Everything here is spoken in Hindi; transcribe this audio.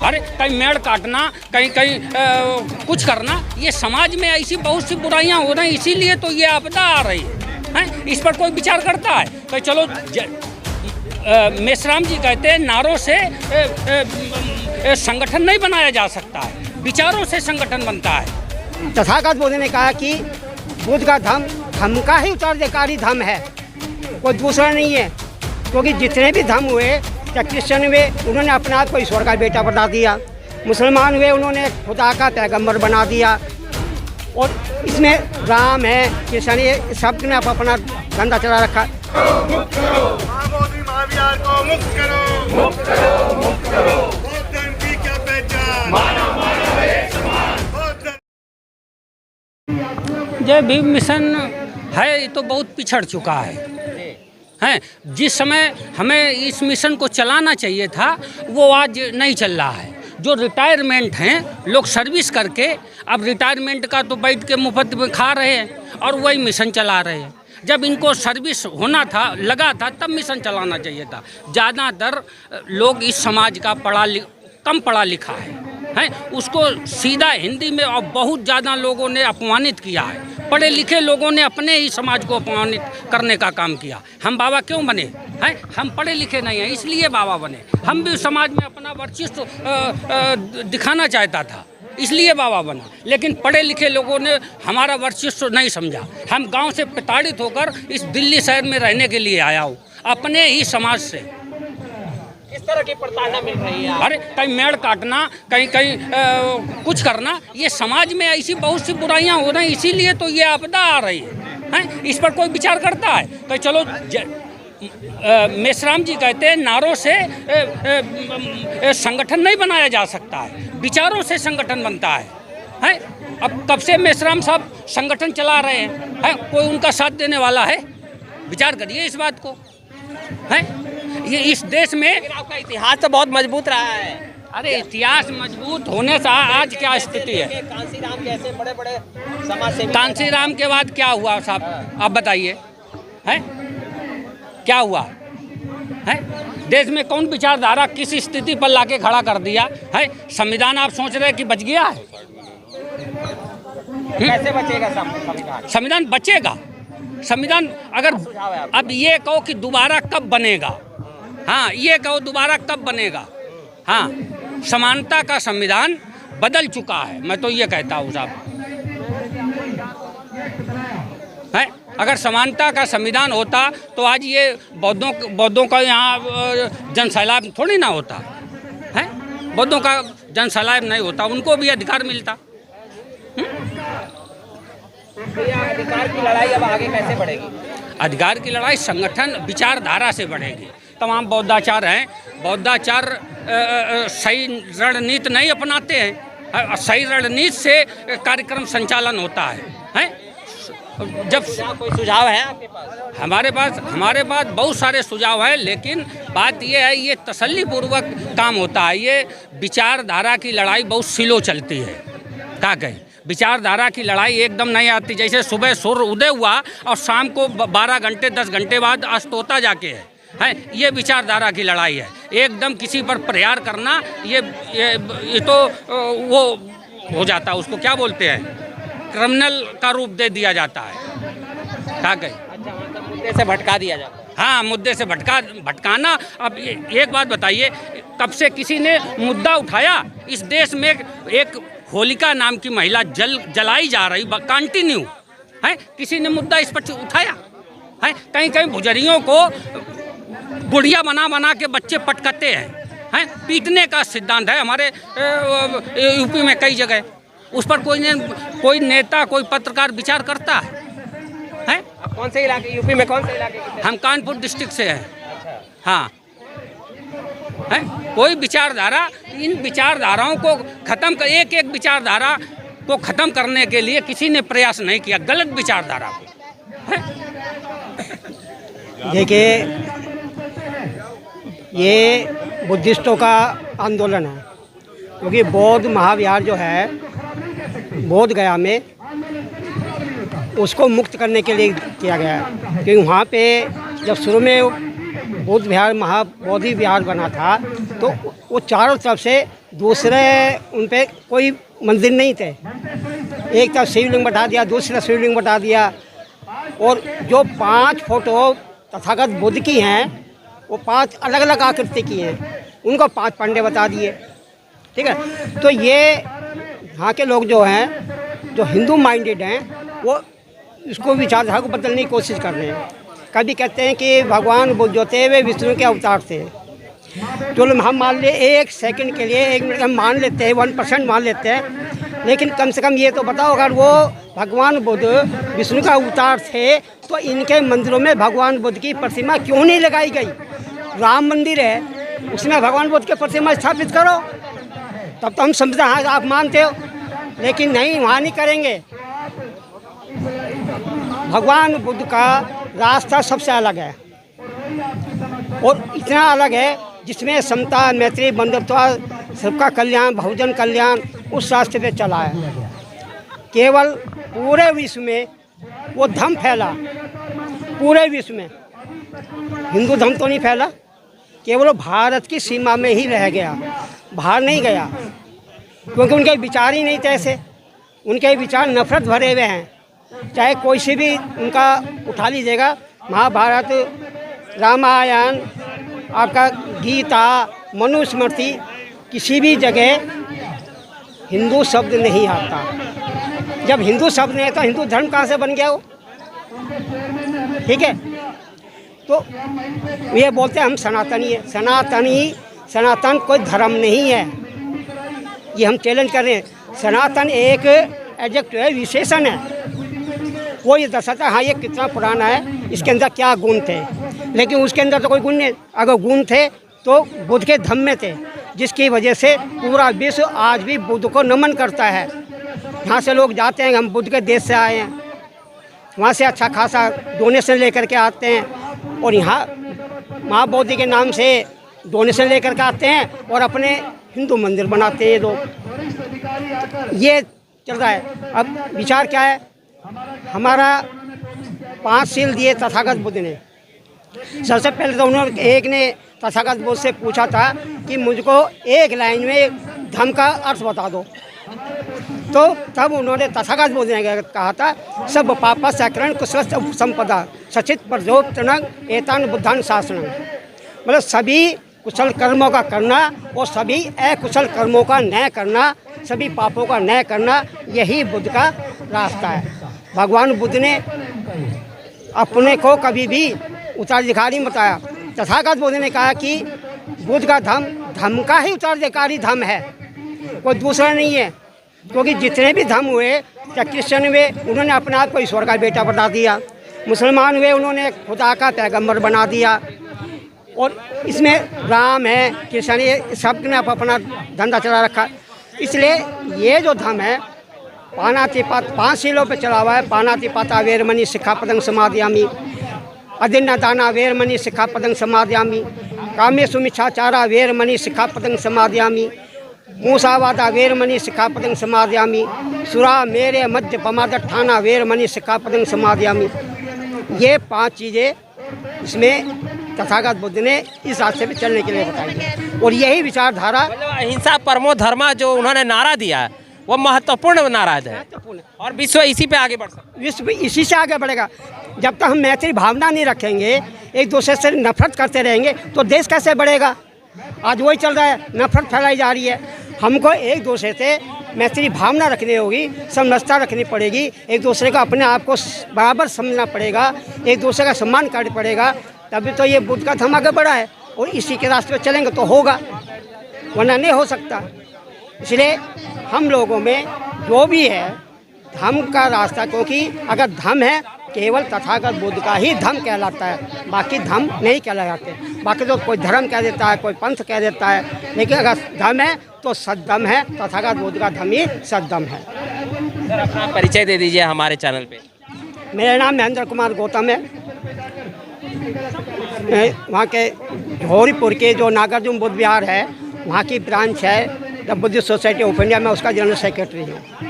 अरे कहीं मेड़ काटना, कहीं कहीं कुछ करना, ये समाज में ऐसी बहुत सी बुराइयां हो रही, इसीलिए तो ये आपदा आ रही है। इस पर कोई विचार करता है? तो चलो मेश्राम जी कहते हैं नारों से संगठन नहीं बनाया जा सकता है, विचारों से संगठन बनता है। तथागत बुद्ध ने कहा कि बुद्ध का धर्म हम का ही उत्तराधिकारी धर्म है, कोई दूसरा नहीं है। क्योंकि जितने भी धर्म हुए, चाहे क्रिश्चियन हुए, उन्होंने अपने आप को ईश्वर का बेटा बना दिया। मुसलमान हुए, उन्होंने खुदा का पैगंबर बना दिया। और इसमें राम है, कृष्ण है, सब ने अपना धंधा चला रखा। मुक्त करो महावीर को, मुक्त करो, मुक्त करो, मुक्त करो। बौद्ध धर्म की क्या पहचान? मानव मानव एक समान। जय भीम मिशन है, ये तो बहुत पिछड़ चुका है। जिस समय हमें इस मिशन को चलाना चाहिए था, वो आज नहीं चल रहा है। जो रिटायरमेंट हैं लोग, सर्विस करके अब रिटायरमेंट का तो बैठ के मुफ्त में खा रहे हैं और वही मिशन चला रहे हैं। जब इनको सर्विस होना था, लगा था, तब मिशन चलाना चाहिए था। ज़्यादातर लोग इस समाज का कम पढ़ा लिखा है, उसको सीधा हिंदी में और बहुत ज़्यादा लोगों ने अपमानित किया है। पढ़े लिखे लोगों ने अपने ही समाज को अपमानित करने का काम किया। हम बाबा क्यों बने हैं? हम पढ़े लिखे नहीं हैं, इसलिए बाबा बने। हम भी समाज में अपना वर्चस्व दिखाना चाहता था, इसलिए बाबा बना। लेकिन पढ़े लिखे लोगों ने हमारा वर्चस्व नहीं समझा। हम गांव से प्रताड़ित होकर इस दिल्ली शहर में रहने के लिए आया हूँ, अपने ही समाज से। किस तरह की प्रताड़ना मिल रही है? अरे कहीं मेड़ काटना, कहीं कहीं कुछ करना, ये समाज में ऐसी बहुत सी बुराइयां हो रही, इसीलिए तो ये आपदा आ रही है। इस पर कोई विचार करता है? तो चलो मेश्राम जी कहते हैं नारों से संगठन नहीं बनाया जा सकता है, विचारों से संगठन बनता है। अब कब से मेश्राम साहब संगठन चला रहे हैं? कोई उनका साथ देने वाला है? विचार करिए इस बात को। ये इस देश में आपका इतिहास तो बहुत मजबूत रहा है। अरे इतिहास मजबूत होने से आज क्या स्थिति है? कांसीराम जैसे बड़े बड़े समाज सेवी, कांसीराम के बाद क्या हुआ साहब, आप बताइए, हैं क्या हुआ है? देश में कौन विचारधारा किस स्थिति पर लाके खड़ा कर दिया है? संविधान आप सोच रहे हैं कि बच गया है? कैसे बचेगा संविधान? संविधान बचेगा। संविधान अगर अब ये कहो कि दोबारा कब बनेगा, हाँ ये कहो दोबारा कब बनेगा, हाँ समानता का संविधान बदल चुका है, मैं तो ये कहता हूँ साहब। है अगर समानता का संविधान होता तो आज ये बौद्धों का यहाँ जनसैलाब थोड़ी ना होता है। बौद्धों का जनसैलाब नहीं होता, उनको भी अधिकार मिलता। अधिकार की लड़ाई अब आगे कैसे बढ़ेगी? अधिकार की लड़ाई संगठन विचारधारा से बढ़ेगी। तमाम बौद्धाचार हैं, बौद्धाचार सही रणनीति नहीं अपनाते हैं। सही रणनीति से कार्यक्रम संचालन होता है। जब कोई सुझाव है आपके पास? हमारे पास बहुत सारे सुझाव हैं, लेकिन बात ये है, ये तसल्लीपूर्वक काम होता है। ये विचारधारा की लड़ाई बहुत स्लो चलती है। क्या कहें, विचारधारा की लड़ाई एकदम नहीं आती। जैसे सुबह सूर्य उदय हुआ और शाम को 12 घंटे 10 घंटे बाद अस्त होता जाके है, ये विचारधारा की लड़ाई है। एकदम किसी पर प्रहार करना, ये तो वो हो जाता है, उसको क्या बोलते हैं, क्रिमिनल का रूप दे दिया जाता है। क्या कहें? अच्छा, मतलब मुद्दे से भटका दिया जाता है। हाँ, मुद्दे से भटकाना। अब एक बात बताइए, कब से किसी ने मुद्दा उठाया? इस देश में एक होलिका नाम की महिला जलाई जा रही, कंटिन्यू है, किसी ने मुद्दा इस पर उठाया है? कहीं कहीं भुजरियों को गुड़िया बना के बच्चे पटकते हैं, पीटने का सिद्धांत है हमारे यूपी में कई जगह। उस पर कोई नेता, कोई पत्रकार विचार करता है? आप कौन से इलाके, यूपी में कौन से इलाके के? हम कानपुर डिस्ट्रिक्ट से हैं। हाँ, है कोई विचारधारा, इन विचारधाराओं को खत्म कर, एक विचारधारा को खत्म करने के लिए किसी ने प्रयास नहीं किया, गलत विचारधारा को। देखिए, ये बुद्धिस्टों का आंदोलन है, क्योंकि बौद्ध महाविहार जो है बोध गया में, उसको मुक्त करने के लिए किया गया है। क्योंकि वहाँ पे जब शुरू में बौद्ध विहार, महाबोधि विहार बना था, तो वो चारों तरफ से दूसरे उन पे कोई मंदिर नहीं थे। एक तरफ शिवलिंग बैठा दिया, दूसरा शिवलिंग बैठा दिया। और जो 5 फोटो तथागत बुद्ध की हैं वो 5 अलग अलग आकृति की हैं, उनको 5 पंडे बता दिए। ठीक है, तो ये यहाँ के लोग जो हैं, जो हिंदू माइंडेड हैं, वो इसको विचारधारा को बदलने की कोशिश कर रहे हैं। कभी कहते हैं कि भगवान बुद्ध जो थे वे विष्णु के अवतार थे। चलो हम मान ले 1 सेकंड के लिए 1 मिनट हम मान लेते हैं, 1% मान लेते हैं, लेकिन कम से कम ये तो बताओ, अगर वो भगवान बुद्ध विष्णु का अवतार थे तो इनके मंदिरों में भगवान बुद्ध की प्रतिमा क्यों नहीं लगाई गई? राम मंदिर है, उसमें भगवान बुद्ध की प्रतिमा स्थापित करो, तब तो हम समझते हैं आप मानते हो। लेकिन नहीं, वहाँ नहीं करेंगे। भगवान बुद्ध का रास्ता सबसे अलग है, और इतना अलग है जिसमें समता, मैत्री, बंधुत्व, सबका कल्याण, बहुजन कल्याण, उस रास्ते पे चला है। केवल पूरे विश्व में वो धर्म फैला, पूरे विश्व में हिंदू धर्म तो नहीं फैला, केवल भारत की सीमा में ही रह गया, बाहर नहीं गया, क्योंकि उनके विचार ही नहीं थे ऐसे। उनके विचार नफरत भरे हुए हैं। चाहे कोई से भी उनका उठा लीजिएगा, महाभारत, रामायण, आपका गीता, मनुस्मृति, किसी भी जगह हिंदू शब्द नहीं आता। जब हिंदू शब्द नहीं आता, हिंदू धर्म कहाँ से बन गया वो? ठीक है, तो ये बोलते हैं हम सनातनी है। सनातन कोई धर्म नहीं है, ये हम चैलेंज कर रहे हैं। सनातन एक एडजेक्टिव है, विशेषण है। वो ये दर्शाता है हाँ ये कितना पुराना है, इसके अंदर क्या गुण थे, लेकिन उसके अंदर तो कोई गुण नहीं। अगर गुण थे तो बुद्ध के धम्म में थे, जिसकी वजह से पूरा विश्व आज भी बुद्ध को नमन करता है। यहाँ से लोग जाते हैं, हम बुद्ध के देश से आए हैं, वहाँ से अच्छा खासा डोनेशन लेकर के आते हैं, और यहाँ महाबोधि के नाम से डोनेशन लेकर के आते हैं और अपने हिंदू मंदिर बनाते हैं ये लोग। ये चल रहा है। अब विचार क्या है? हमारा 5 शील दिए तथागत बुद्ध ने। सबसे पहले तो उन्होंने एक ने तथागत बुद्ध से पूछा था कि मुझको एक लाइन में धर्म का अर्थ बता दो, तो तब उन्होंने तथागत बुद्ध ने कहा था, सब पापा सकरण कुशल संपदा सचित प्रजोत्तनक एतान बुद्धान शासनम। मतलब सभी कुशल कर्मों का करना और सभी अकुशल कर्मों का न करना, सभी पापों का न करना, यही बुद्ध का रास्ता है। भगवान बुद्ध ने अपने को कभी भी उत्तराधिकारी बताया। तथागत बुद्ध ने कहा कि बुद्ध का धर्म का ही उत्तराधिकारी धर्म है, कोई दूसरा नहीं है। क्योंकि जितने भी धर्म हुए, चाहे क्रिश्चियन हुए, उन्होंने अपने आप को ईश्वर का बेटा बना दिया। मुसलमान हुए, उन्होंने खुदा का पैगंबर बना दिया। और इसमें राम है, कृष्ण, ये सब ने अपना धंधा चला रखा। इसलिए ये जो धर्म है पानातिपात 5 शीलों पे चला हुआ है। पानातिपाता वेरमणि सिक्खापदं समादयामि, अदिन्नदाना वेरमणि सिक्खापदं समादयामि, कामेषु मिच्छाचारा वेरमणि सिक्खापदं समादयामि, मूसावादा वेरमणि सिक्खापदं समादयामि, सुरा मेरे मध्य पमादठाना वेरमणि सिक्खापदं समादयामि। ये 5 चीज़ें इसमें तथागत बुद्ध ने इस रास्ते पे चलने के लिए बताई है। और यही विचारधारा, अहिंसा परमो धर्मा जो उन्होंने नारा दिया है, वो महत्वपूर्ण नारा है, और विश्व इसी पे आगे बढ़ सकता है। विश्व इसी से आगे बढ़ेगा। जब तक हम मैत्री भावना नहीं रखेंगे, एक दूसरे से नफरत करते रहेंगे, तो देश कैसे बढ़ेगा? आज वही चल रहा है, नफरत फैलाई जा रही है। हमको एक दूसरे से मैत्री भावना रखनी होगी, समरसता रखनी पड़ेगी, एक दूसरे का अपने आप को बराबर समझना पड़ेगा, एक दूसरे का सम्मान करना पड़ेगा, तभी तो ये बुद्ध का धर्म आगे बढ़ा है। और इसी के रास्ते पर चलेंगे तो होगा, वरना नहीं हो सकता। इसलिए हम लोगों में जो भी है धर्म का रास्ता, क्योंकि अगर धर्म है केवल तथागत बुद्ध का ही धर्म कहलाता है, बाकी धर्म नहीं कहलाते। बाकी तो कोई धर्म कह देता है, कोई पंथ कह देता है, लेकिन अगर धर्म है तो सद्धम है, तथागत बुद्ध का धर्म ही सद्धम है। सर अपना परिचय दे दीजिए हमारे चैनल पे। मेरा नाम महेंद्र कुमार गौतम है। वहाँ के झोरीपुर के जो नागार्जुन बुद्ध विहार है, वहाँ की ब्रांच है the Buddhist society of India में, उसका जनरल सेक्रेटरी हूँ।